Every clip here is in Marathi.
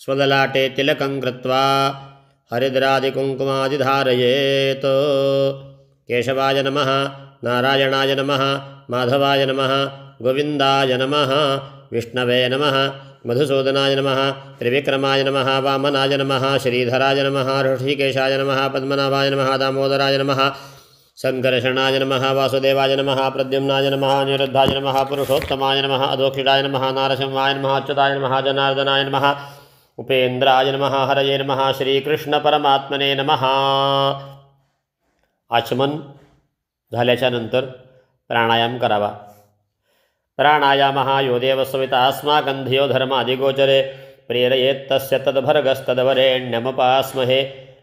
स्वललाटे तिलकं कृत्वा हरिद्रादिकुङ्कुमादिधारयेत्। केशवाय नमः, नारायणाय नमः, माधवाय नमः, गोविन्दाय नमः, विष्णवे नमः, मधुसूदनाय नमः, त्रिविक्रमाय नमः, वामनाय नमः, श्रीधराय नमः, ऋषिकेशाय नमः, पद्मनाभाय नमः, दामोदराय नमः, संकर्षणाय नमः, वासुदेवाय नमः, प्रद्युम्नाय नमः, अनिरुद्धाय नमः, पुरुषोत्तमाय नमः, अधोक्षिणाय नमः, नारसिंहाय नमः, अच्युताय नमः, जनार्दनाय नमः, उपेन्द्राय नमः, हरये नमः, श्रीकृष्ण परमात्मने नमः। आचमन झाल्याच्या नंतर प्राणायाम करावा। प्राणायामः यो देवस्वविता अस्माकं धियो धर्मादिगोचरे प्रेरयेत्तस्य तद्भर्गस्तद्वरेण्यमुपास्महे।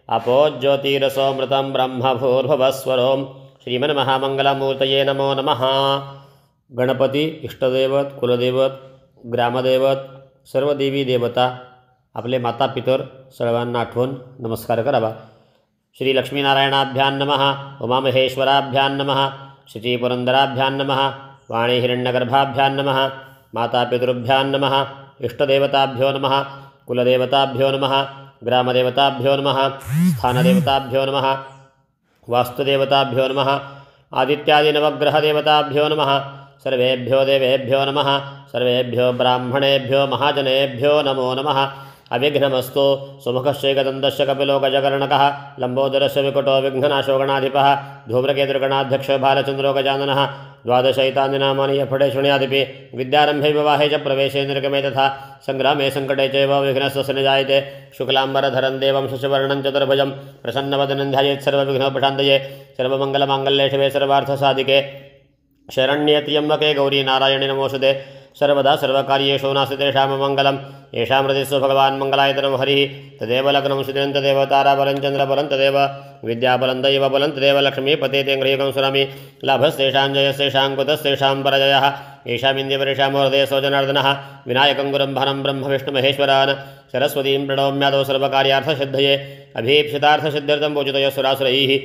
अपो ज्योतिरसोमृतं ब्रह्मभूर्भुवस्वरों श्रीमन्महामंगलमूर्तये नमो नमः। गणपती, इष्टदैवत, कुलदैवत, ग्रामदैवत, सर्व देवी देवता, आपले माता पितर सर्वांना आठवून नमस्कार करावा। श्री लक्ष्मीनारायणाभ्यां नमः, उमामहेश्वराभ्यां नमः, श्रीपुरंदराभ्यां नमः, वाणी हिरण्यगर्भाभ्यां नमः, मातापितृभ्यां नमः, इष्टदेवताभ्यो नमः, कुलदेवताभ्यो नमः, ग्रामदेवताभ्यो नमः, स्थानदेवताभ्यो नमः, वास्तुदेवताभ्यो नमः, आदित्यादिनवग्रहदेवताभ्यो नमः। सर्वेभ्यो देवेभ्यो नमः, सर्वेभ्यो ब्राह्मणेभ्यो महाजनेभ्यो नमो नमः। अविघ्नमस्तु। सुमुखश्चैकदन्तस्य कपिलो गजकर्णकः, लम्बोदरस्य विकटो विघ्ननाशो गणाधिपः, धूम्रकेतुर्गणाध्यक्षो भालचन्द्रो गजाननः, द्वादशैतानि नामानि यफटे शृणुयादिपि। विद्यारम्भे विवाहे च प्रवेशे निर्गमे तथा संग्रामे सङ्कटे चैव विघ्नस्य निजायते। शुक्लाम्बरधरं देवं शशिवर्णं चतुर्भुजं प्रसन्नवदनं ध्यायेत् सर्वविघ्नोपशान्तये। सर्वमङ्गलमाङ्गल्ये शिवे सर्वार्थसाधिके शरण्ये त्र्यम्बके गौरी नारायणि नमोऽस्तुते। सर्वदा सर्वकार्येषु नास्ति तेषां मङ्गलम्। येषां हृदिस्व भगवान् मङ्गलायतनं हरिः, तदेव लग्नं सुदिनं तदेव ताराबलं चन्द्रबलं तदेव विद्याबलं दैवबलं तदेव लक्ष्मीपते तेङ्घ्रियुगं सुरामि। लाभस्तेषां जयस्तेषां कुतस्तेषां परजयः। येषामिन्द्रियपरेषां हृदयसो जनार्दनः। विनायकं गुरुं भरं ब्रह्म विष्णुमहेश्वरान् सरस्वतीं प्रणौम्यादौ सर्वकार्यार्थसिद्धये। अभीप्सितार्थसिद्ध्यर्थं पूजितयो सुरासुरैः।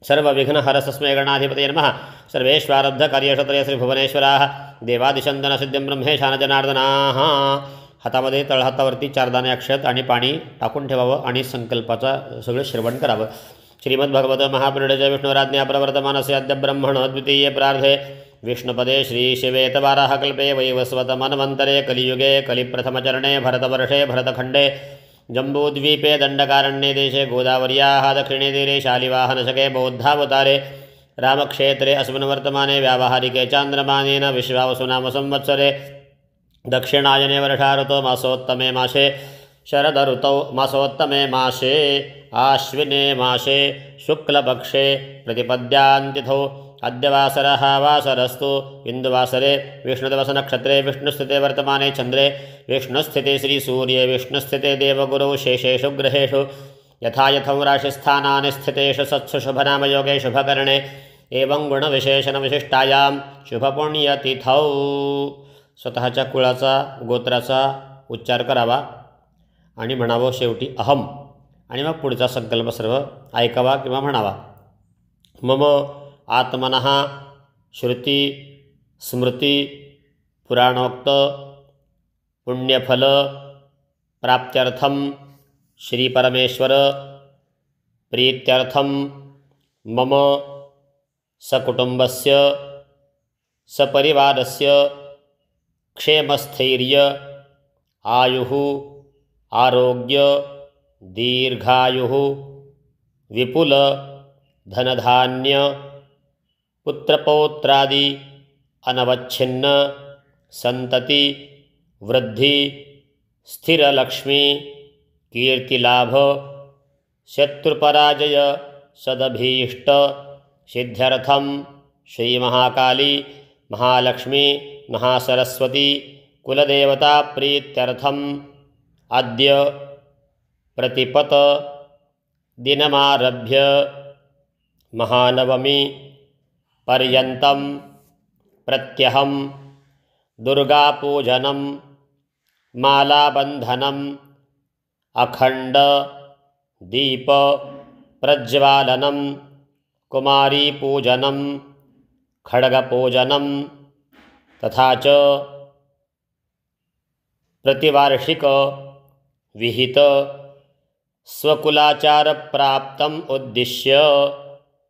सर्वविघ्नहरस्मै गणाधिपतये नमः। सर्वेष्वारब्धकार्येषु श्रीभुवनेश्वराः देवादिशंदनसिद्धिं ब्रह्मेशान जनार्दनाः। हातामध्ये तळहातावरती 4 दाणे अक्षत आणि पाणी टाकून ठेवावं आणि संकल्पाचा सगळं श्रवण करावं। श्रीमद्भगवत महापुराणे विष्णुराज्ञा प्रवर्तमानस्य अद्य ब्रह्मण द्वितीये प्रार्धे विष्णुपदे श्रीशिवेतवाराहकल्पे वैवस्वतमन्वन्तरे कलियुगे कलिप्रथमचरणे भरतवर्षे भरतखण्डे जम्बूद्वीपे दण्डकारण्ये देशे गोदावर्याः दक्षिणे तीरे शालिवाहनशके बौद्धावतारे रामक्षेत्रे अस्मिन् वर्तमाने व्यावहारिके चान्द्रमानेन विश्वावसुनाम संवत्सरे दक्षिणायने वर्षाऋतौ मासोत्तमे मासे शरदऋतौ मासोत्तमे मासे आश्विने मासे शुक्लपक्षे प्रतिपद्यान्तिथौ अद्य वासरः वासरस्तु इन्दुवासरे विष्णुदिवसनक्षत्रे विष्णुस्थिते वर्तमाने चन्द्रे विष्णुस्थिते श्रीसूर्ये विष्णुस्थिते देवगुरौ शेषेषु ग्रहेषु यथा यथं राशिस्थानानि स्थितेषु सत्सु शुभनामयोगे शुभकरणे एवं गुणविशेषणविशिष्टायां शुभपुण्यतिथौ स्वतःच्या कुळाचा गोत्राचा उच्चार करावा आणि म्हणावं शेवटी अहम आणि मग पुढचा संकल्प सर्व ऐकावा किंवा म्हणावा। मम आत्मनः श्रुति स्मृति पुराणोक्त पुण्यफल प्राप्त्यर्थम श्री परमेश्वर प्रीत्यर्थम मम सकुटुंबस्य सपरिवारस्य क्षेमस्थैर्य आयुः आरोग्य दीर्घायुः विपुल धनधान्य पुत्रपौत्रादि अनवच्छिन्न संतति वृद्धि स्थिरलक्ष्मी कीर्तिलाभ शत्रुपराजय सदभीष्ट सिद्ध्यर्थम श्री महाकाली महालक्ष्मी महासरस्वती कुलदेवता प्रीत्यर्थम अद्य प्रतिपत दिनमारभ्य महानवमी पर्यन्तं प्रत्यहं दुर्गापूजनं मालाबन्धनम् अखंड दीप प्रज्वालनं कुमारीपूजनं खड्गपूजनं तथा च प्रतिवार्षिक विहित स्वकुलाचार प्राप्तम उद्दिश्य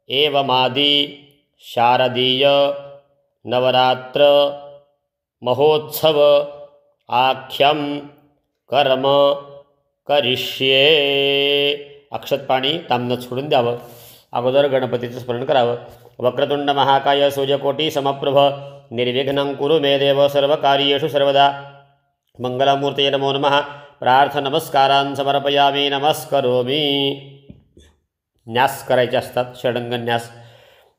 एवमादि शारदीय नवरात्र महोत्सव आख्यम कर्म करिष्ये. अक्षत पाणी तांबणं सोडून द्यावं. अगोदर गणपतीचं स्मरण करावं. वक्रतुंड महाकाय सूर्यकोटी समप्रभ निर्विघ्नं कुरु मे देव सर्वकार्येषु सर्वदा. मंगलमूर्तये नमो नमः. प्रार्थनमस्कारान् समर्पयामि नमस्करोमि. न्यास करायचे असतात, षडंग न्यास.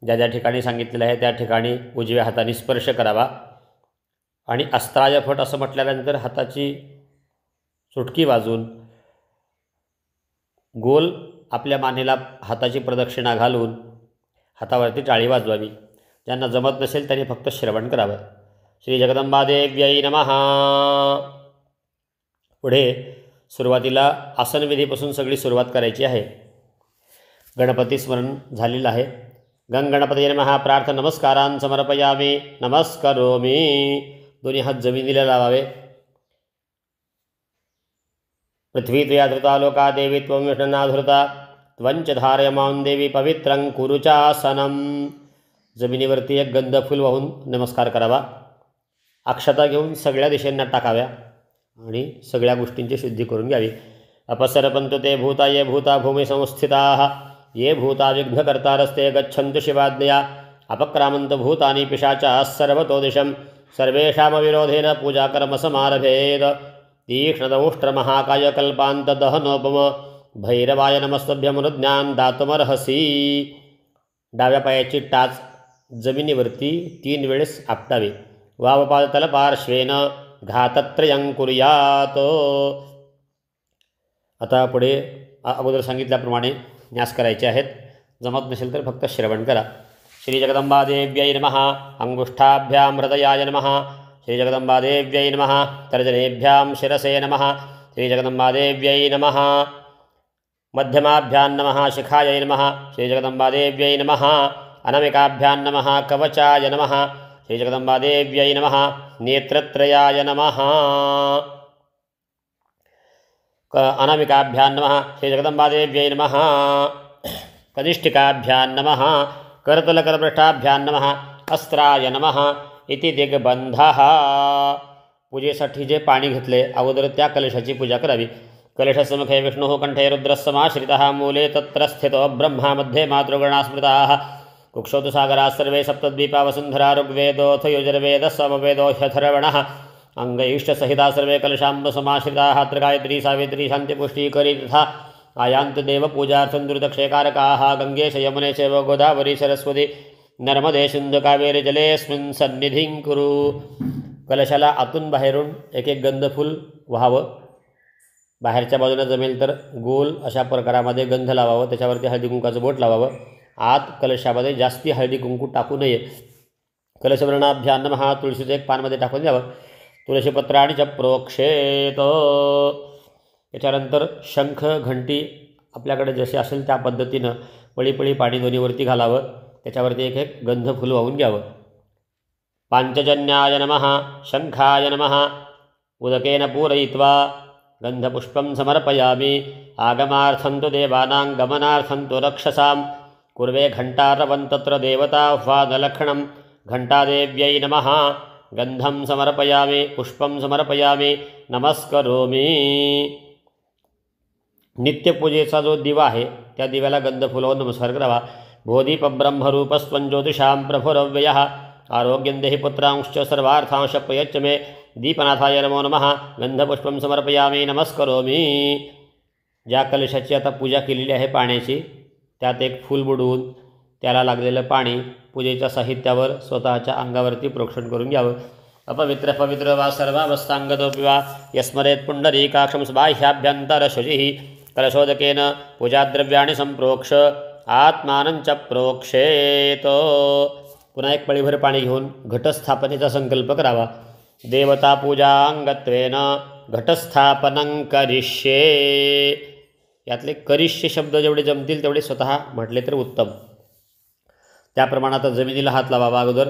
ज्या ज्या ठिकाणी सांगितलेलं आहे त्या ठिकाणी उजव्या हाताने स्पर्श करावा आणि अस्त्राय फट असं म्हटल्यानंतर हाताची चुटकी वाजून गोल आपल्या मानेला हाताची प्रदक्षिणा घालून हातावरती टाळी वाजवावी. ज्यांना जमत नसेल त्यांनी फक्त श्रवण करावं. श्री जगदंबा देव्यै नमः. पुढे सुरुवातीला आसनविधीपासून सगळी सुरुवात करायची आहे. गणपती स्मरण झालेलं आहे. गणपतये नमः. प्रार्थना नमस्कारान् समर्पयामि नमस्करोमि. दोन्ही हात जमिनीला लावावे. पृथ्वी त्वया धृता लोका देवी त्वं विष्णुनाधृता त्वंच धारयमां देवी पवित्रं कुरुचासनम. जमिनीवरती एक गंधफूल वाहून नमस्कार करावा. अक्षता घेऊन सगळ्या दिशेंना टाकाव्या आणि सगळ्या गोष्टींची शुद्धी करून घ्यावी. अपसरपंतु ते भूता ये भूता भूमी संस्थिताः ये भूता विघ्नकर्तारस्ते गच्छन्तु शिवाज्ञया. अपक्रामन्त भूतानि पिशाचाः सर्वतो दिशं सर्वेषामविरोधेन पूजाकर्म समारभेद. तीक्ष्णदंष्ट्रमहाकाय कल्पान्तदहनोपम भैरवाय नमस्तभ्यमनुज्ञान दातुमर्हसी. डाव्या पायाची टाच जमिनीवरती 3 वेळेस आपटावी. वामपादतलपार्श्वेन घातत्रयं कुर्यात. आता पुढे अगोदर सांगितल्याप्रमाणे न्यास करायचे आहेत. जमत नसेल तर फक्त श्रवण करा. श्री जगदंबा देव्यै नमः. अंगुष्ठाभ्यां हृदयाय नमः. श्री जगदंबा देव्यै नमः. तर्जनेभ्यां शिरसे नमः. श्री जगदंबा देव्यै नमः. मध्यमाभ्यां नमः. शिखायै नमः. श्री जगदंबा देव्यै नमः. अनामिकाभ्यां नमः. कवचाय नमः. श्री जगदंबा देव्यै नमः. नेत्रत्रयाय नमः. अनामिकाभ्यां नमः. श्री जगदंबा देव्यै नमः. कनिष्ठिकाभ्यां नमः. करतलकरपृष्ठाभ्यां नमः. अस्त्राय नमः. इति दिग्बंधः. पूजेसाठी जे पाणी घेतले अगोदर त्या कलशाची पूजा करावी. कलशसमुखे विष्णुः कंठे रुद्रस्समाश्रितः मूले तत्र स्थितो ब्रह्मा मध्ये मातृगणा स्मृताः. कुक्षौ तु सागराः सर्वे सप्तद्वीपा वसुन्धरा ऋग्वेदोऽथ यजुर्वेदः सामवेदो ह्यथर्वणः. अंगैष्ठसहिता सर्वे कलशाम्बसमाश्रिताः. अत्र गायत्री सावित्री शान्तिपुष्टिकरी तथा आयान्त देवपूजार्थं दुर्दक्षेकारकाः. गंगेश यमुने चैव गोदावरी सरस्वती नर्मदे सिंधु कावेरी जलेऽस्मिन् सन्निधिं कुरु. कलशाला आतून बाहेरून एक एक गंधफूल व्हावं. बाहेरच्या बाजूला जमेल तर गोल अशा प्रकारामध्ये गंध लावावं. त्याच्यावरती हळदी कुंकाचं बोट लावावं. आत कलशामध्ये जास्ती हळदी कुंकू टाकू नये. कलशवर्णाभ्यां नमः. तुळशीचं एक पानमध्ये टाकून द्यावं. तुळशीपत्राणि च प्रोक्षेत. त्याच्यानंतर शंख घंटी आपल्याकडे जसे असेल त्या पद्धतीनं पळीपळी पाणी दोन्हीवरती घालावं. त्याच्यावरती एक एक गंधफूल वाहून घ्यावं. पांचजन्याय नमः. शंखाय नमः. उदकेन पूरयित्वा गंधपुष्पं समर्पयामि. आगमार्थं तु देवानां गमनार्थं तु रक्षसां कुर्वे घंटारवं तत्र देवताह्वानलक्षणं. घंटादेव्यै नमः. गंधं समर्पयामि. पुष्पं समर्पयामि. नमस्करोमि. नित्यपूजेचा जो दिवा आहे त्या दिव्याला गंधफूल लावून नमस्कार करावा. बोधिपब्रह्मरूपस्त्वं ज्योतिषां प्रभुरव्ययः. आरोग्यं देहि पुत्रांश्च सर्वार्थांश प्रयच्छ मे. दीपनाथाय नमो नमः. गंधपुष्पं समर्पयामि. नमस्करोमि. ज्या कलशाची आता पूजा केलेली आहे पाण्याची त्यात एक फूल बुडवून त्याला लागलेलं पाणी पूजेच्या साहित्यावर स्वतःच्या अंगावरती प्रोक्षण करून घ्यावं. अपवित्र पवित्र वा सर्वावस्थांगतोऽपि वा यस्मरेत् पुंडरीकाक्षं बाह्याभ्यन्तरशुचिः. कलशोदकेन पूजाद्रव्याणि संप्रोक्ष आत्मानं च प्रोक्षेत. पुन्हा एक पळीभर पाणी घेऊन घटस्थापनेचा संकल्प करावा. देवता पूजांगत्वेन घटस्थापनं करिष्ये. यातले करिष्ये शब्द जेवढे जमतील तेवढे स्वतः म्हटले तर उत्तम. त्या प्रमाणात जमिनीला हात लावावा. अगोदर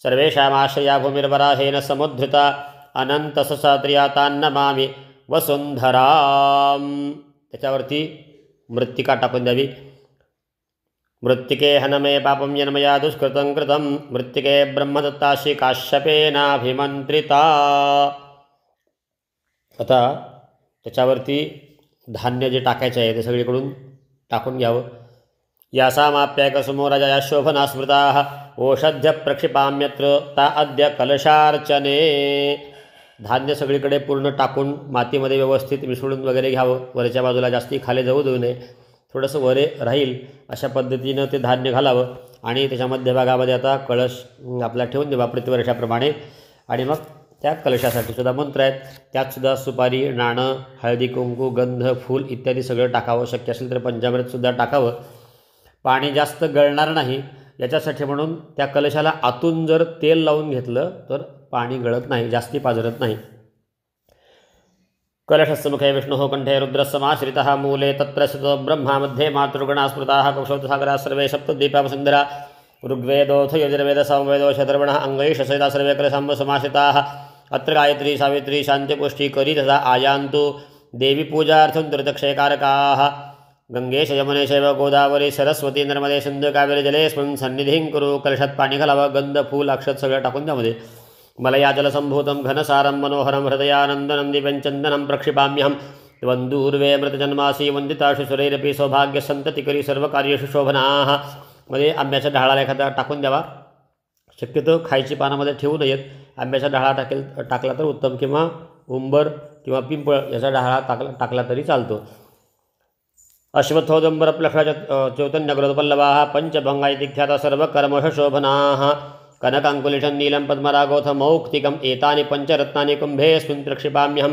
सर्वेषामाश्रया भूमिर्वराहेन समुद्धृता अनंतसहस्रात्रियातान्नमामि. वसुंधराम. त्याच्यावरती मृत्तिका टाकून द्यावी. मृत्तिके हनमे पापं यन्मया दुष्कृतं कृतं मृत्तिके ब्रह्मदत्ताशी काश्यपेनाभिमंत्रिता. आता त्याच्यावरती धान्य जे टाकायचे आहे ते सगळीकडून टाकून घ्यावं. यासामाप्यायकसुमो राजा शोभना स्मृता ओषध्य प्रक्षिपाम्यत्र ता अद्य कलशार्चने. धान्य सगळीकडे पूर्ण टाकून मातीमध्ये व्यवस्थित मिसळून वगैरे घ्यावं. वरच्या बाजूला जास्ती खाली जाऊ देऊ नये. थोडंसं वरे राहील अशा पद्धतीनं ते धान्य घालावं आणि त्याच्या मध्यभागामध्ये आता कळश आपला ठेवून द्यावा प्रतिवर्षाप्रमाणे. आणि मग त्या कलशासाठी सुद्धा मंत्र आहेत. त्यातसुद्धा सुपारी, नाणं, हळदी, कुंकू, गंध, फूल इत्यादी सगळं टाकावं. शक्य असेल तर पंचामृतसुद्धा टाकावं. पाणी जास्त गळणार नाही याच्यासाठी म्हणून त्या कलशाला आतून जर तेल लावून घेतलं तर पाणी गळत नाही, जास्ती पाझरत नाही. कलशस्य मुखे विष्णुः कंठे रुद्रस्समाश्रितः मूले तत्र स्थितो ब्रह्मा मध्ये मातृगणा स्मृताः कक्षोत्सागराः सर्वे सप्तद्वीपावसुन्धरा ऋग्वेदोऽथ यजुर्वेदः सामवेदो शतर्वणः अंगैषसहिताः सर्वे कलशाम्ब समाश्रिताः अत्र गायत्री सावित्री शान्तिपुष्टि करी तथा आयान्तु देवी पूजार्थं दुरितक्षयकारकाः गंगेश यमुने शैव गोदावरी सरस्वती नर्मदे सिंधु कावेरी जलेस्मिन् सन्निधिं कुरु. कलशात पाणी घालावं. गंध, फूल, अक्षत सगळं टाकून त्यामध्ये मलयाजलसंभूतं घनसारं मनोहरं हृदयानन्दनं दिव्यञ्चन्दनं प्रक्षिपाम्यहं वन्दूर्वे मृतजन्मासी वन्दिताशु सुरैरपि सौभाग्यसन्ततिकरी सर्वकार्येषु शोभनाः. मध्ये आंब्याच्या ढाळाला एखादा टाकून द्यावा. शक्यतो खायची पानामध्ये ठेवू नयेत. आंब्याचा ढाळा टाकला तर उत्तम, किंवा उंबर किंवा पिंपळ याचा ढाळा टाकला तरी चालतो. अश्वत्थोदंबरप्लक्षा चैतन्यग्रदपल्लवाः पंचभंगा इति ख्याता सर्वकर्मशोभनाः कनकाङ्कुलिशं नीलं पद्मरागोऽथ मौक्तिकम् एतानि पञ्चरत्नानि कुम्भेऽस्मिन् प्रक्षिपाम्यहं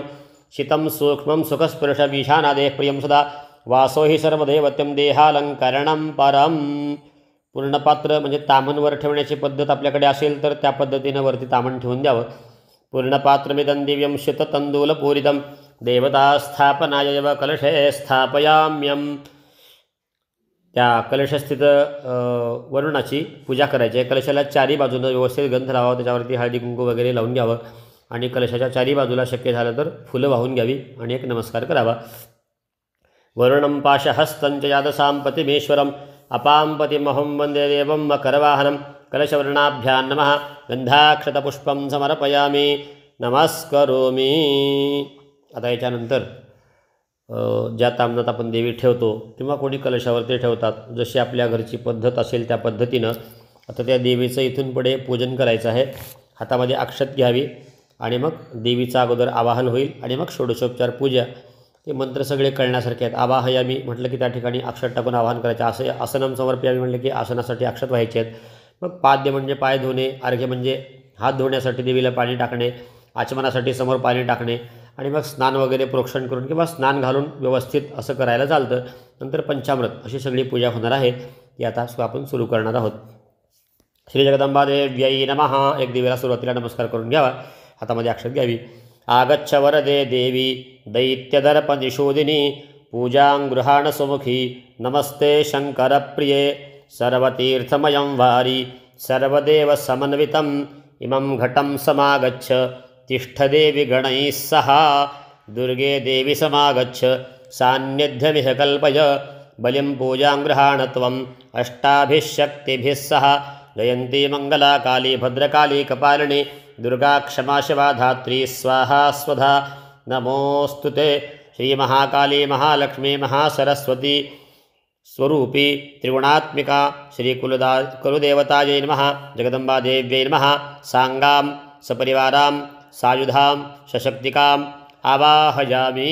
शितं सूक्ष्मं सुखस्पृशमीशानादेः प्रियं सदा वासो हि सर्वदैवत्यं देहालंकरणं परम. पूर्णपात्र म्हणजे तामणवर ठेवण्याची पद्धत आपल्याकडे असेल तर त्या पद्धतीनं वरती तामण ठेवून द्यावं. पूर्णपात्रमिदं दिव्यं शिततंदूलपूरितं देवतास्थापनाय कलशे स्थापयाम्यं. त्या कलशस्थित वरुणाची पूजा करायची आहे. कलशाला चारी बाजूनं व्यवस्थित गंध लावावा. त्याच्यावरती हळदी कुंकू वगैरे लावून घ्यावं आणि कलशाच्या चारी बाजूला शक्य झालं तर फुलं वाहून घ्यावी आणि एक नमस्कार करावा. वरुणं पाशहस्तं च यादसांपतिमेश्वरम् अपांपतिमहं वन्दे देवं मकरवाहनं कलशवर्णाभ्यां नमः गंधाक्षतपुष्पं समर्पयामि नमस्करोमि. आता याच्यानंतर ज्या तामणात आपण देवी ठेवतो किंवा कोणी कलशावरती ठेवतात, जशी आपल्या घरची पद्धत असेल त्या पद्धतीनं आता त्या देवीचं इथून पुढे पूजन करायचं आहे. हातामध्ये अक्षत घ्यावी आणि मग देवीचं अगोदर आवाहन होईल आणि मग षोडशोपचार पूजा. ते मंत्र सगळे कळण्यासारखे आहेत. आवाहयामी म्हटलं की त्या ठिकाणी अक्षत टाकून आवाहन करायचं. आसनं समर्पयामी म्हटलं की आसनासाठी अक्षत व्हायचे आहेत. मग पाद्य म्हणजे पाय धुणे, अर्घ्य म्हणजे हात धुण्यासाठी देवीला पाणी टाकणे, आचमनासाठी समोर पाणी टाकणे आणि मग स्नान वगैरे प्रोक्षण करून किंवा स्नान घालून व्यवस्थित असं करायला चालतं. नंतर पंचामृत अशी सगळी पूजा होणार आहे. ती आता आपण सुरू करणार आहोत. श्री जगदंबा देव्यै नमः. एक देवीला सुरुवातीला नमस्कार करून घ्यावा. हातामध्ये अक्षत घ्यावी. आगच्छ वरदे देवी दैत्यदर्पनिषोदिनी पूजां गृहाण सुमुखी नमस्ते शङ्करप्रिये सर्वतीर्थमयं वारी सर्वदेव समन्वितम् इमं घटं समागच्छ तिष्ठदेवी गणैः सह दुर्गे देवी समागच्छ सान्निध्यमिह कल्पय बलिं पूजां गृहाण त्वम् अष्टाभिः शक्तिभिः सह जयन्ती मंगला काली भद्रकाली कपालिनी दुर्गा क्षमा शिवा धात्री स्वाहा स्वधा नमोऽस्तु ते. श्रीमहाकाली महालक्ष्मी महासरस्वती स्वरूपी त्रिगुणात्मिका श्री कुलदेवतायै नमः. जगदंबा देव्यै नमः. सांगां सपरिवारां सायुधां सशक्तिकाम् आवाहयामि.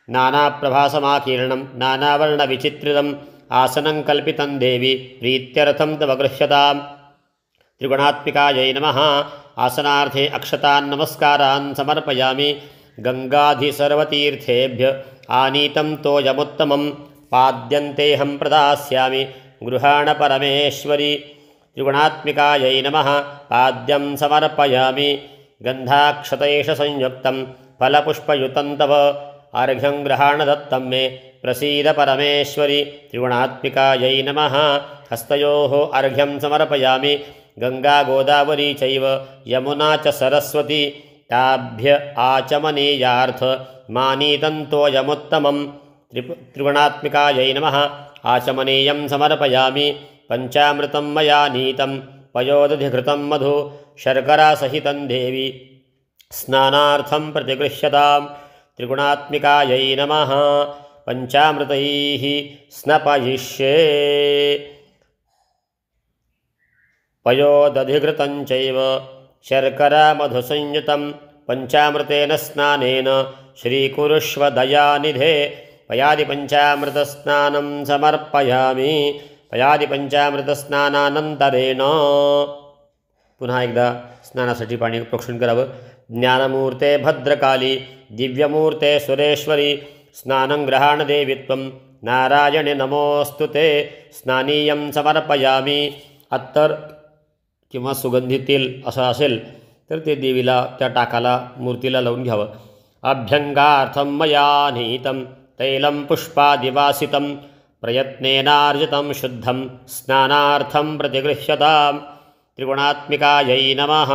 नानाप्रभासमाकीर्णं नानावर्णविचित्रितम् आसनं कल्पितं देवी प्रीत्यर्थं तव गृह्यतां. त्रिगुणात्मिकायै नमः. आसनार्थे अक्षतान् नमस्कारान् समर्पयामि. गंगाधिसर्वतीर्थेभ्य आनीतं तोयमुत्तमं पाद्यन्तेऽहं प्रदास्यामि गृहाण परमेश्वरी. त्रिगुणात्मिकायै नमः. पाद्यं समर्पयामि. गन्धाक्षतैष संयुक्तं फलपुष्पयुतं तव अर्घ्यं गृहाण दत्तं मे प्रसीद परमेश्वरी. त्रिगुणात्मिकायै नमः. हस्तयोः अर्घ्यं समर्पयामि. गंगा गोदावरी चैव यमुना च सरस्वती ताभ्य आचमनीयार्थ मानीतन्तोऽयमुत्तमं त्रिगुणात्मिकायै नमः। आचमनीयं समर्पयामि पञ्चामृतं मया नीतं पयोदधिघृतं मधु शर्करासहितं देवी स्नानार्थं प्रतिगृह्यतां। त्रिगुणात्मिकायै नमः। पञ्चामृतैः स्नपयिष्ये पयोदधिघृतं चैव शर्करा मधुसंयुतं पञ्चामृतेन स्नानेन श्रीकुरुष्व दयानिधे। पयादिपञ्चामृतस्नानं समर्पयामि पयादिपञ्चामृतस्नानानन्तरेण पुन्हा एकदा स्नानासाठी पाणी प्रोक्षण करावं। ज्ञानमूर्ते भद्रकाली दिव्यमूर्ते सुरेश्वरी स्नानं ग्रहाणदेवी त्वं नारायणे नमोऽस्तु ते। स्नानीयं समर्पयामि। अत्तर किंवा सुगंधी तेल असं असेल तर ते देवीला त्या टाकाला मूर्तीला लावून घ्यावं। अभ्यंगार्थं मया नीतं तैलं पुष्पादिवासितं प्रयत्नेनार्जितं शुद्धं स्नानार्थं प्रतिगृह्यतां। त्रिगुणात्मिकायै नमः।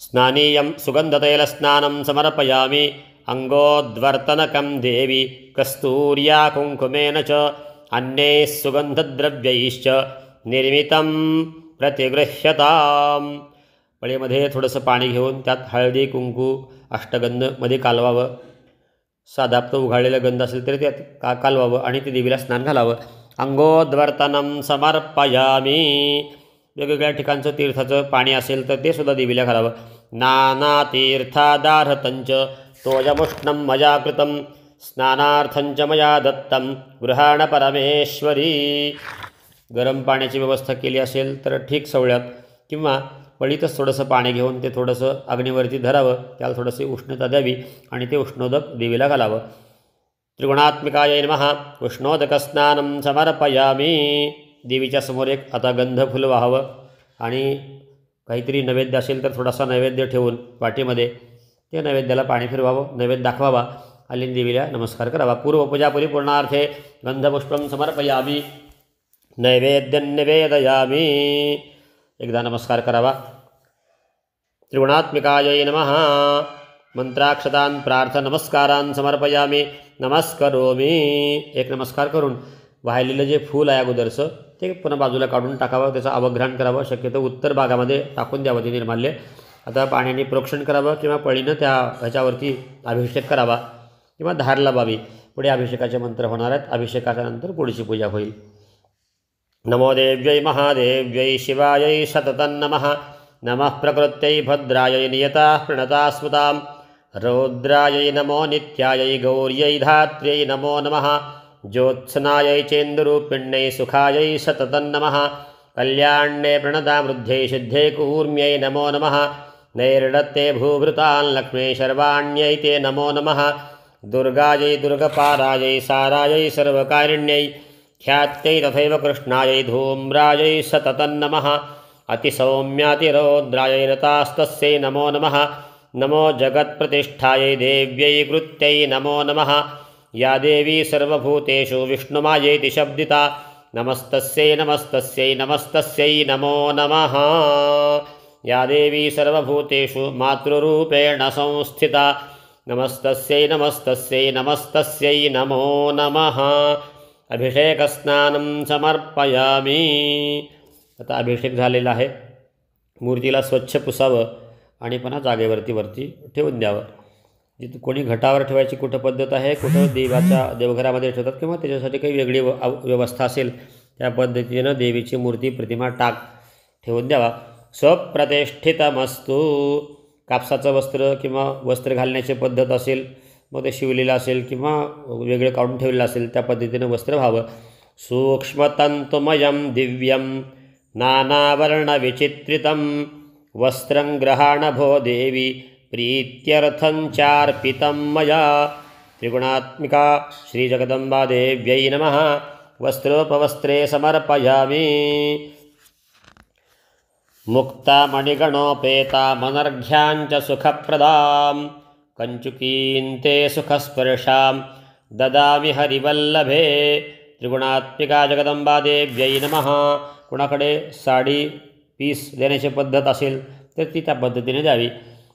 स्नानीयं सुगन्धतैलस्नानं समर्पयामि अङ्गोद्वर्तनकं देवी कस्तूर्या कुङ्कुमेन च अन्यैः सुगन्धद्रव्यैश्च निर्मितं प्रतिगृह्यतां। पळीमध्ये थोडंसं पाणी घेऊन त्यात हळदी कुंकू अष्टगंध मध्ये कालवावं। साधा तो उघडलेला गंध असेल तरी त्यात कालवावं आणि ते देवीला स्नान घालावं। अंगोद्वर्तनं समर्पयामि वेगवेगळ्या ठिकाणचं तीर्थाचं पाणी असेल तर ते सुद्धा देवीला घालावं। नानातीर्थादारहतंच तोयमुष्णं मया कृतं स्नानार्थंच मया दत्तं गृहाण परमेश्वरी। गरम पाण्याची व्यवस्था केली असेल तर ठीक सवळ्यात किंवा पळीतच थोडंसं पाणी घेऊन ते थोडंसं अग्नीवरती धरावं, त्याला थोडंशी उष्णता द्यावी आणि ते उष्णोदक देवीला घालावं। त्रिगुणात्मिकायै नमः। उष्णोदकस्नानं समर्पयामि। देवीच्या समोर एक आता गंधफुल वाहावं आणि काहीतरी नैवेद्य असेल तर थोडासा नैवेद्य ठेवून वाटीमध्ये ते नैवेद्याला पाणी फिरवावं, नैवेद्य दाखवावा आणि देवीला नमस्कार करावा। पूर्वपूजा परिपूर्णार्थे गंधपुष्पं समर्पयामि नैवेद्यं निवेदयामि। एकदा नमस्कार करावा। त्रिगुणात्मिकायै नमः। मंत्राक्षतान् प्रार्थनमस्कारान् समर्पयामि नमस्करोमि। एक नमस्कार करून वाहिलेलं जे फूल आहे अगोदरचं ते पुन्हा बाजूला काढून टाकावं, त्याचं अवघ्राण करावं, शक्यतो उत्तर भागामध्ये टाकून द्यावं ते निर्माल्य। आता पाण्याने प्रोक्षण करावं किंवा पळीनं त्या ह्याच्यावरती अभिषेक करावा किंवा धार लावावी। पुढे अभिषेकाचे मंत्र होणार आहेत। अभिषेकाच्या नंतर पुढची पूजा होईल। नमो देव्यै महादेव्यै शिवायै सततं नमः। नमः प्रकृत्यै भद्रायै नियताः प्रणता स्मृतां रौद्रायै नमो नित्यायै गौर्यै धात्र्यै नमो नमः। ज्योत्स्नायै चेन्दुरूपिण्यै सुखायै सततं नमः। कल्याण्ये प्रणतामृद्ध्यै सिद्धे कूर्म्यै नमो नमः। नैर्णत्ते भूभृतां लक्ष्मी शर्वाण्यै ते नमो नमः। दुर्गायै दुर्गपारायै सारायै सर्वकारिण्यै ख्यात्यै तथैव कृष्णायै धूम्रायै सततं नमः। अतिसौम्यातिरौद्रायै रतास्तस्यै नमो नमः। नमो जगत्प्रतिष्ठायै देव्यै कृत्यै नमो नमः। या देवी सर्वभूतेषु विष्णुमायेति शब्दिता नमस्तस्यै नमस्तस्यै नमस्तस्यै नमो नमः। या देवी सर्वभूतेषु मातृरूपेण संस्थिता नमस्तस्यै नमस्तस्यै नमस्तस्यै नमो नमः। अभिषेकस्नानं समर्पयामि। आता अभिषेक झालेला आहे। मूर्तीला स्वच्छ पुसावं आणि पुन्हा जागेवरती ठेवून द्यावं। जिथे कोणी घटावर ठेवायची कुठं पद्धत आहे, कुठं देवाच्या देवघरामध्ये ठेवतात किंवा त्याच्यासाठी काही वेगळी व्यवस्था असेल त्या पद्धतीनं देवीची मूर्ती प्रतिमा टाक ठेवून द्यावा। स्वप्रतिष्ठितमस्तु। कापसाचं वस्त्र किंवा वस्त्र घालण्याची पद्धत असेल, मग ते शिवलेलं असेल किंवा वेगळं काढून ठेवलेलं असेल त्या पद्धतीनं वस्त्र व्हावं। सूक्ष्मतंतुमयं दिव्यं नानावर्णविचित्रितं वस्त्रं ग्रहाण भो देवी प्रीत्यर्थं चार्पितं मया। त्रिगुणात्मिका श्रीजगदम्बा देव्यै नमः। वस्त्रोपवस्त्रे समर्पयामि मुक्तामणिगणोपेतामनर्घ्याञ्च सुखप्रदां कञ्चुकीं ते सुखस्पर्शां ददामि हरिवल्लभे। त्रिगुणात्मिका जगदंबा देव्यै नमः। कुणाकडे साडी पीस देण्याची पद्धत असेल तर ती त्या पद्धतीने द्यावी.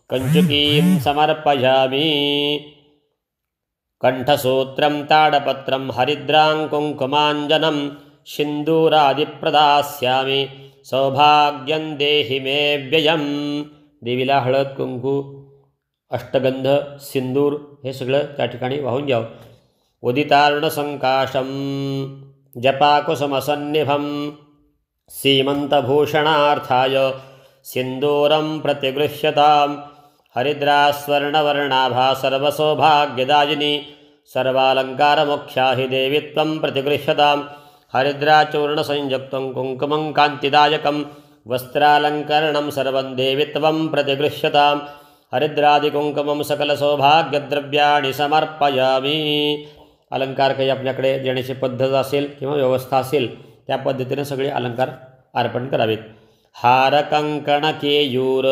कंचुकीं समर्पयामि कंठसूत्रं ताडपत्रं हरिद्रां कुङ्कुमाञ्जनं सिन्दूरादिप्रदास्यामि सौभाग्यं देहि मे व्ययम्. देवीला हळद, कुंकू, अष्टगंध, सिंदूर हे सगळं त्या ठिकाणी वाहून घ्यावं. उदितारुणसंकाशं जपाकुसुमसन्निभं सीमन्तभूषणार्थाय सिन्दूरं प्रतिगृह्यताम्. हरिद्रास्वर्णवर्णाभा सर्वसौभाग्यदायिनी सर्वालङ्कारमुख्या हि देवी त्वं प्रतिगृह्यताम्. हरिद्राचूर्णसंयुक्तं कुङ्कुमं कान्तिदायकं वस्त्रालङ्करणं सर्वं देवी त्वं प्रतिगृह्यताम्. हरिद्रादिकुंकुमं सकलसौभाग्यद्रव्याणि समर्पयामि. अलंकार काही आपल्याकडे देण्याची पद्धत असेल किंवा व्यवस्था असेल त्या पद्धतीने सगळे अलंकार अर्पण करावेत. हार कंकण केयूर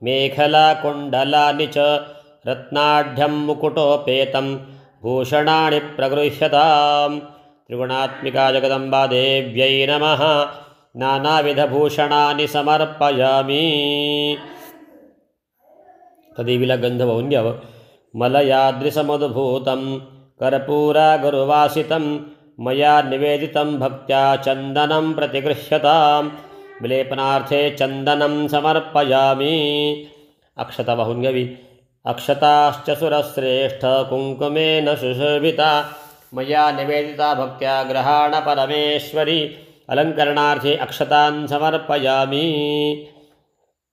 मेखला कुंडलानि च रत्नाढ्यं मुकुटोपेतं भूषणानि प्रगृह्यताम्. त्रिगुणात्मिका जगदंबा देव्यै नमः. नानाविधभूषणानि समर्पयामि. तर देवीला गंध वाहून घ्यावं. मलयाद्रिसमुद्भूतं कर्पूरागुरुवासितं मया निवेदितं भक्त्या चन्दनं प्रतिगृह्यताम्. विलेपनार्थे चन्दनं समर्पयामि. अक्षता वाहून घ्यावी. अक्षताश्च सुरश्रेष्ठ कुंकुमेन सुशोभिता मया निवेदिता भक्त्या ग्रहाण परमेश्वरी. अलंकरणार्थे अक्षतां समर्पयामि.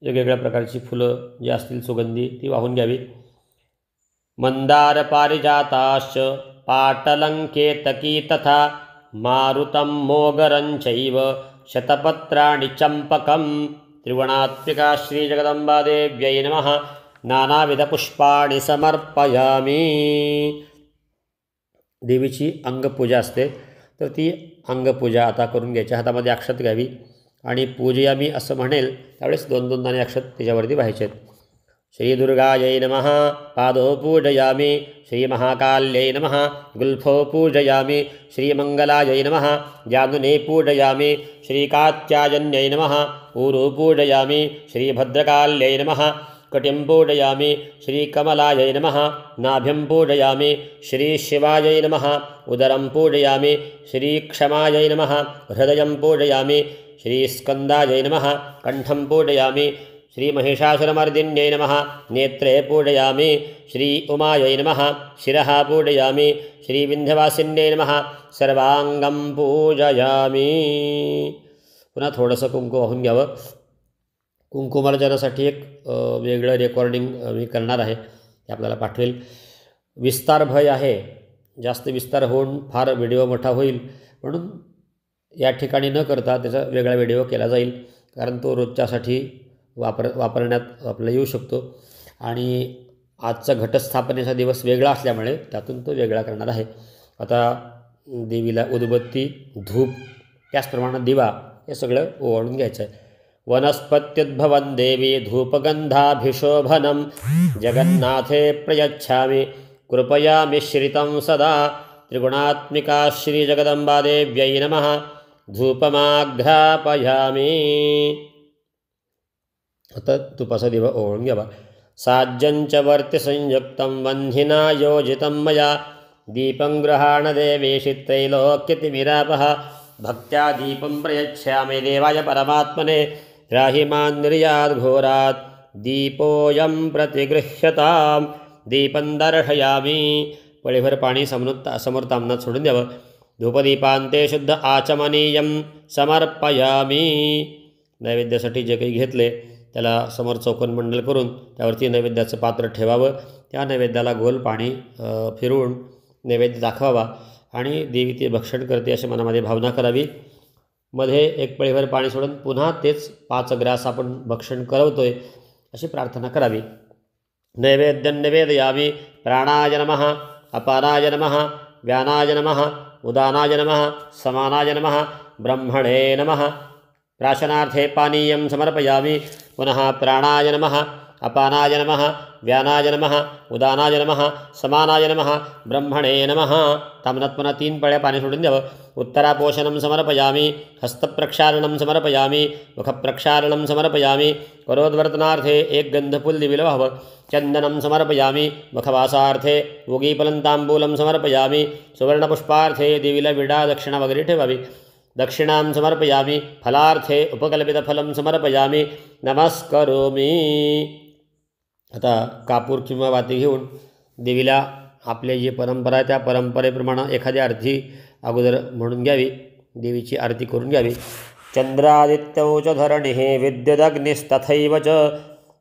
वेगवेगळ्या प्रकारची फुलं जी असतील सुगंधी ती वाहून घ्यावी. मंदार पारिजाताश्च पाटलंकेतकी तथा मारुतं मोगरंचैव शतपत्राणि चंपकं. त्रिगुणात्मिका श्री जगदंबा देव्यै नमः. नानाविधपुष्पाणि समर्पयामि. देवीची अंगपूजा असते तर ती अंगपूजा आता करून घ्यायची. हातामध्ये अक्षत घ्यावी आणि पूजयामी असं म्हणेल त्यावेळेस 2-2 दाणे अक्षत त्याच्यावरती व्हायचे आहेत. श्री दुर्गायै नमः. पादो पूजयामि. श्री महाकाल्यै नमः. गुल्फो पूजयामि. श्री मंगलायै नमः. जानुने पूजयामि. श्री कात्यायन्यै नमः. ऊरु पूजयामि. श्री भद्रकाल्यै नमः. कटिं पूजयामि. श्री कमलायै नमः. नाभिं पूजयामि. श्री शिवायै नमः. उदरं पूजयामि. श्री क्षमायै नमः. हृदयं पूजयामि. श्री स्कंदायै नमः. कंठं पूजयामि. श्री महिषासुरमर्दिन्यै नमः. नेत्रे पूजयामि. श्री उमायै नमः. शिरः पूजयामि. श्री विंध्यवासिन्यै नमः. सर्वांगं पूजयामि. पुन्हा थोडंसं कुंकू वाहून घ्यावं. कुंकुमार्जनासाठी एक वेगळं रेकॉर्डिंग मी करणार आहे ते आपल्याला पाठवेल. विस्तार भय आहे, जास्त विस्तार होऊन फार व्हिडिओ मोठा होईल म्हणून या ठिकाणी न करता त्याचा वेगळा व्हिडिओ केला जाईल, कारण तो रोजच्यासाठी वापरण्यात आपल्याला येऊ शकतो. आणि आजचा घटस्थापनेचा दिवस वेगळा असल्यामुळे त्यातून तो वेगळा करणार आहे. आता देवीला उदबत्ती, धूप, त्याचप्रमाणे दिवा हे सगळं ओवाळून घ्यायचं आहे. वनस्पत्युद्भवं देवी धूपगंधाभिशोभनं जगन्नाथे प्रयच्छामि कृपया मिश्रितं सदा. त्रिगुणात्मिका श्री जगदंबा देव्यै नमः. धूपमाघ्रापयामि. आता तुपाचा दिवा ओवाळून घ्यावा. साज्यंच वर्ति संयुक्तं वह्निना योजितं मया दीपं गृहाण देवेशि त्रैलोक्यतिमिरापः. भक्त्या दीपं प्रयच्छामि देवाय परमात्मने राहिमान् निर्यात् घोरात् दीपोऽयं प्रतिगृह्यताम्. दीपं दर्शयामि. पळीभर पाणी समोर तांबणात सोडून द्यावं. धूपदीपांते शुद्ध आचमनीयं समर्पयामि. नैवेद्यासाठी जे काही घेतले त्याला समोर चौकोनमंडल करून त्यावरती नैवेद्याचं पात्र ठेवावं. त्या नैवेद्याला गोल पाणी फिरवून नैवेद्य दाखवावा आणि देवी ते भक्षण करते अशी मनामध्ये भावना करावी. मध्ये एक पळीभर पाणी सोडून पुन्हा तेच 5 ग्रास आपण भक्षण करवतोय अशी प्रार्थना करावी. नैवेद्यं निवेदयामि. प्राणाय नमः. अपानाय नमः. व्यानाय नमः. उदानाय नमः. समानाय नमः. ब्रह्मणे नमः. प्राशनार्थे पानीयं समर्पयामि. पुनः प्राणाय नमः. अपानाय नमः. व्यानाय नमः उदानाय नमः समानाय नमः ब्रह्मणे नमः. तामनात पुन्हा 3 पळ्या पाणी सोडून द्यावं. उत्तरापोषणं समर्पयामि, हस्तप्रक्षालनं समर्पयामि, मुखप्रक्षालनं समर्पयामि. करोद्वर्तनार्थे एक गंधफूल देवीला व्हावं. चंदनं समर्पयामि, मुखवासार्थे उगीफलंतांबूलं समर्पयामि. सुवर्णपुष्पार्थे देवीला विडा दक्षिणा वगैरे ठेवावी. दक्षिणां समर्पयामि. फलार्थे उपकल्पितफलं समर्पयामि. नमस्करोमि. आता कापूर किंवा वाती घेऊन देवीला आपले जी परंपरा आहे त्या परंपरेप्रमाणे एखादी आरती अगोदर म्हणून घ्यावी. देवीची आरती करून घ्यावी. चंद्रादित्यौ च धरणिः विद्युदग्निस्तथैव च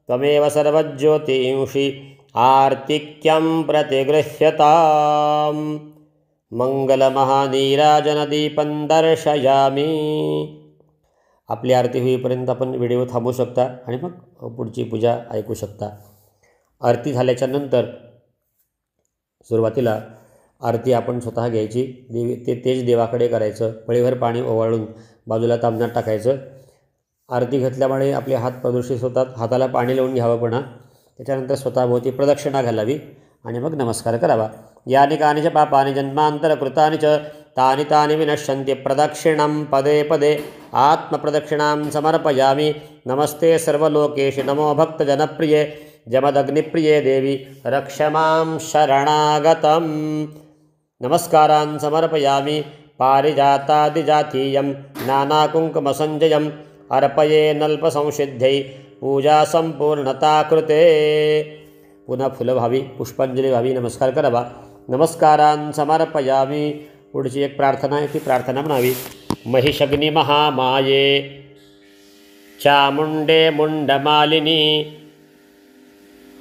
त्वमेव सर्वज्योतिंषि आर्तिक्यं प्रतिगृह्यताम्. मंगलमहानीराजनदीपं दर्शयामि. आपली आरती होईपर्यंत आपण व्हिडिओ थांबवू शकता आणि मग पुढची पूजा ऐकू शकता. आरती झाल्याच्या नंतर सुरुवातीला आरती आपण स्वतः घ्यायची. तेच देवाकडे करायचं. पळीभर पाणी ओवाळून बाजूला तांबण्यात टाकायचं. आरती घेतल्यामुळे आपले हात प्रदूषित होतात. हाताला पाणी लावून घ्यावं पुन्हा. त्याच्यानंतर स्वतःभोवती प्रदक्षिणा घालावी आणि मग नमस्कार करावा. यानि कानि च पापानि जन्मान्तरकृतानि च तानि तानि विनश्यन्ति प्रदक्षिणं पदे पदे आत्मप्रदक्षिणां समर्पयामि. नमस्ते सर्वलोकेशि नमो भक्तजनप्रिये जमदग्निप्रिये देवी रक्ष मां शरणागतं. नमस्कारान् समर्पयामि. पारिजातादिजातीयं नानाकुङ्कुमसञ्जयम् अर्पये नल्पसंसिद्ध्यै पूजा संपूर्णता कृते. पुन्हा फुलं व्हावी, पुष्पांजली व्हावी, नमस्कार करावा. नमस्कारान् समर्पयामि. पुढची एक प्रार्थना आहे, ती प्रार्थना म्हणावी. महिषग्नि महामाये चामुंडे मुंडमालिनी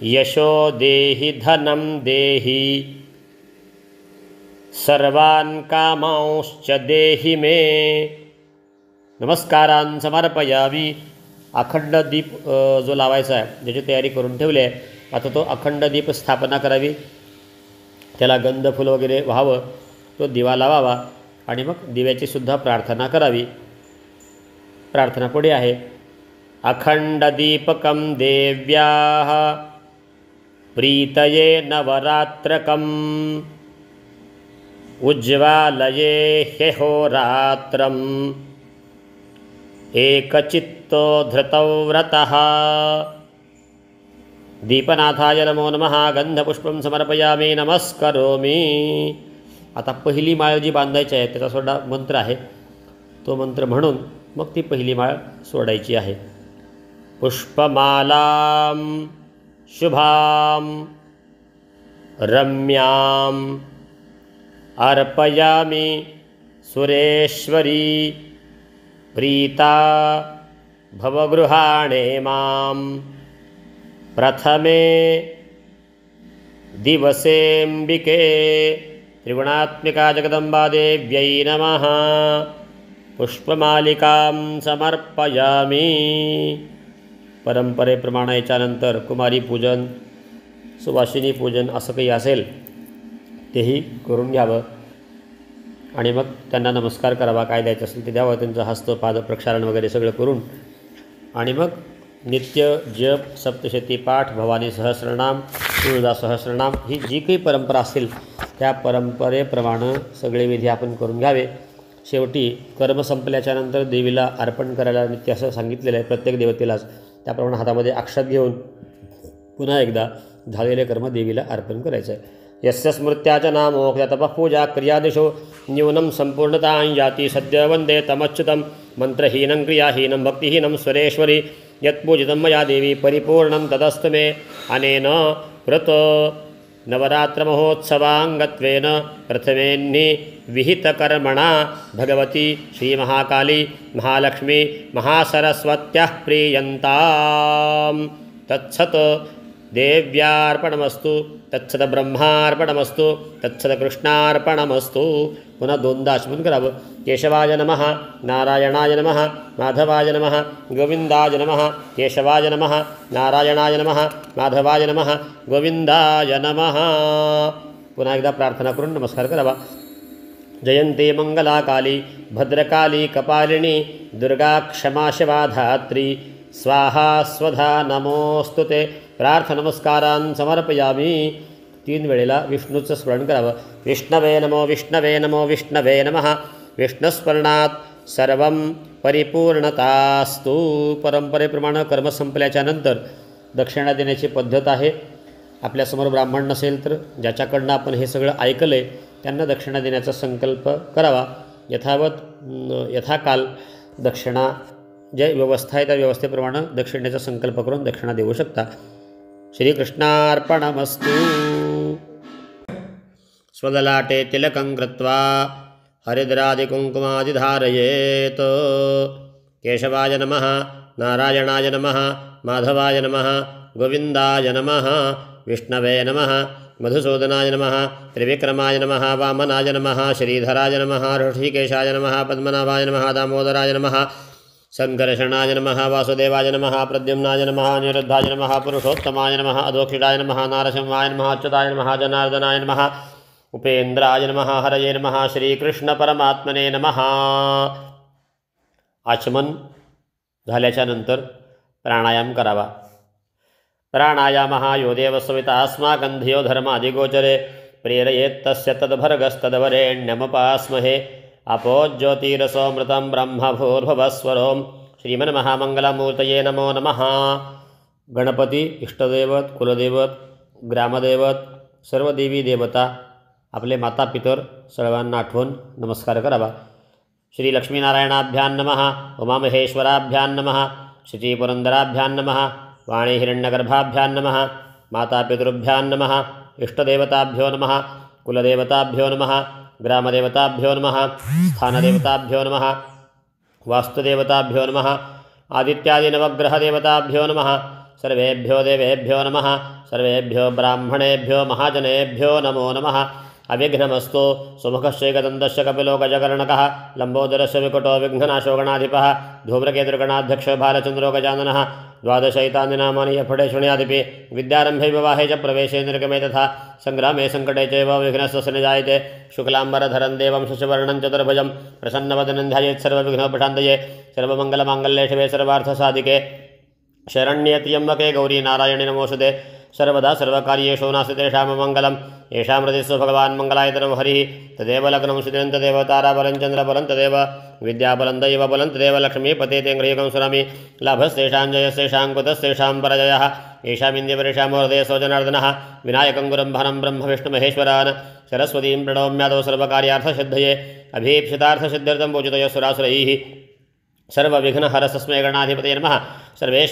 यशो देहि धनं देहि सर्वान् कामांश्च देहि मे. नमस्कारान् समर्पयामि. अखंड दीप जो लावायचा आहे, ज्याची तयारी करून ठेवली आहे, आता तो अखंड दीप स्थापना करावी. त्याला गंध फूल वगैरे व्हावं. तो दिवा लावावा आणि मग दिव्याची सुद्धा प्रार्थना करावी. प्रार्थना पुढे आहे. अखंड दीपकं देव्याः प्रीतये नवरात्रकम् उज्ज्वालये ह्यहोरात्रम् एकचित्तो धृतौ व्रतः. दीपनाथाय नमो नमः. गंधपुष्पं समर्पयामि. नमस्करोमि. आता पहिली माळ जी बांधायची आहे त्याचा सुद्धा मंत्र आहे. तो मंत्र म्हणून मग ती पहिली माळ सोडायची आहे. पुष्पमालां शुभां रम्यां अर्पयामि सुरेश्वरी प्रीता भवगृहाणे मां प्रथमे दिवसेऽम्बिके त्रिगुणात्मिका जगदंबा देव्यै नमः. पुष्पमालिकां समर्पयामि. परंपरेप्रमाणे याच्यानंतर कुमारी पूजन, सुवासिनी पूजन असं काही असेल तेही करून घ्यावं आणि मग त्यांना नमस्कार करावा. काय द्यायचं असेल ते द्यावं. त्यांचं हस्त पाद प्रक्षालन वगैरे सगळं करून आणि मग नित्य जप, सप्तशती पाठ, भवानी सहस्रनाम, तुळजा सहस्रनाम ही जी काही परंपरा असेल त्या परंपरेप्रमाणे सगळे विधी आपण करून घ्यावे. शेवटी कर्म संपल्याच्या नंतर देवीला अर्पण करायला नित्य असं सांगितलेलं आहे प्रत्येक देवतेलाच. त्याप्रमाणे हातामध्ये अक्षत घेऊन पुन्हा एकदा झालेले कर्म देवीला अर्पण करायचं आहे. यस्य स्मृत्याच नामोक्त्या तपःपूजा क्रियादिषु न्यूनं संपूर्णतां याति सद्य वन्दे तमच्युतं. मंत्रहीनं क्रियाहीनं भक्तिहीनं सुरेश्वरी यत्पूजितं मया देवी परिपूर्णं तदस्तु मे. अनेन कृत नवरात्रमहोत्सवांगत्वेन प्रथमेन्नि विहितकर्मणा भगवती श्रीमहाकाली महालक्ष्मी महासरस्वत्याः प्रीयन्ताम्. तत्सत् देव्यार्पणमस्तु. तत्सद ब्रह्मार्पणमस्तु. तत्सद कृष्णार्पणमस्तु. पुन्हा दोनदा आचमन करावं. केशवाय नमः, नारायणाय नमः, माधवाय नमः, गोविंदाय नमः. केशवाय नमः, नारायणाय नमः, माधवाय नमः, गोविंदाय नमः. पुन्हा एकदा प्रार्थना करून नमस्कार करावा. जयंती मंगला काली भद्रकाली कपालिनी दुर्गा क्षमा शिवा धात्री स्वाहा स्वधा नमोस्तुते. प्रार्थनमस्कारान् समर्पयामि. 3 वेळेला विष्णूचं स्मरण करावं. विष्णवे नमो विष्णवे नमो विष्णवे नमः. विष्णुस्मरणात सर्वं परिपूर्णतास्तु. परंपरेप्रमाणे कर्म संपल्याच्या नंतर दक्षिणा देण्याची पद्धत आहे. आपल्यासमोर ब्राह्मण नसेल तर ज्याच्याकडनं आपण हे सगळं ऐकलं आहे त्यांना दक्षिणा देण्याचा संकल्प करावा. यथाकाल दक्षिणा जे व्यवस्था आहे त्या व्यवस्थेप्रमाणे दक्षिणेचा संकल्प करून दक्षिणा देऊ शकता. श्रीकृष्णार्पणमस्तु. स्वललाटे तिलकं कृत्वा हरिद्रादिकुङ्कुमादिधारयेत्. केशवाय नमः, नारायणाय नमः, माधवाय नमः, गोविन्दाय नमः, विष्णवे नमः, मधुसूदनाय नमः, त्रिविक्रमाय नमः, वामनाय नमः, श्रीधराय नमः, ऋषिकेशाय नमः, पद्मनाभाय नमः, दामोदराय नमः, संकर्षणाय नमः, वासुदेवाय नमः, प्रद्युम्नाय नमः, अनिरुद्धाय नमः, पुरुषोत्तमाय नमः, अधोक्षिणाय नमः, नारसिंहाय नमः, अच्युताय नमः, जनार्दनाय नमः, उपेन्द्राय नमः, हरये नमः, श्रीकृष्णपरमात्मने नमः. आचमन झाल्याच्या नंतर प्राणायाम करावा. प्राणायामः यो देवसविता अस्माकं धियो धर्मादिगोचरे प्रेरयेत्तस्य तद्भर्गस्तद्वरेण्यमुपास्महे. आपो ज्योतिरसोमृतं ब्रह्मभूर्भुवस्वरों. श्रीमन्महामंगलमूर्तये नमो नमः. गणपती, इष्टदैवत, कुलदैवत, ग्रामदैवत, सर्व देवी देवता, आपले माता पितर सर्वांना आठवून नमस्कार करावा. श्री लक्ष्मीनारायणाभ्यां नमः, उमामहेश्वराभ्यां नमः, श्रीपुरंदराभ्यां नमः, वाणी हिरण्यगर्भाभ्यां नमः, मातापितृभ्यां नमः, इष्टदेवताभ्यो नमः, कुलदेवताभ्यो नमः, ग्रामदेवताभ्यो नमः, स्थानदेवताभ्यो नमः, वास्तुदेवताभ्यो नमः, आदित्यादिनवग्रहदेवताभ्यो नमः. सर्वेभ्यो देवेभ्यो नमः. सर्वेभ्यो ब्राह्मणेभ्यो महाजनेभ्यो नमो नमः. अविघ्नमस्तु. सुमुखश्चैकदन्तस्य कपिलो गजकर्णकः लम्बोदरस्य विकटो विघ्ननाशो गणाधिपः धूम्रकेतुर्गणाध्यक्षो भालचन्द्रो गजाननः. 12 एतानि नामानि यफडे शृणुयादिपि. विद्यारम्भे विवाहे च प्रवेशे निर्गमे तथा संग्रामे संकटे चैव विघ्नस्य निजायते. शुक्लाम्बरधरं देवं शशिवर्णं चतुर्भुजं प्रसन्नवदनं ध्यायेत् सर्वविघ्नोपशान्तये. सर्वमङ्गलमाङ्गल्ये शिवे सर्वार्थसाधिके शरण्ये त्र्यम्बके गौरी नारायणे नमोऽस्तुते. सर्वदा सर्वकार्येषु नास्ति तेषां मङ्गलम्. येषां हृदिस्व भगवान् मङ्गलायतनं हरिः तदेव लग्नं सुदिनं तदेव ताराबलं चन्द्रबलं तदेव विद्याबलं दैवबलं तदेव लक्ष्मीपते ते गृहीकं सुरामि. लाभस्तेषां जयस्तेषां कुतस्तेषां परजयः. येषामिन्द्रियपरेषां हृदयसो जनार्दनः. विनायकं गुरुं भरं ब्रह्म विष्णुमहेश्वरान् सरस्वतीं प्रणौम्यादौ सर्वकार्यार्थसिद्धये. अभीप्सितार्थसिद्ध्यर्थं पूजितयो सुरासुरैः. सर्वविघ्नहरस्मै गणाधिपतये नमः. सर्वेश्वर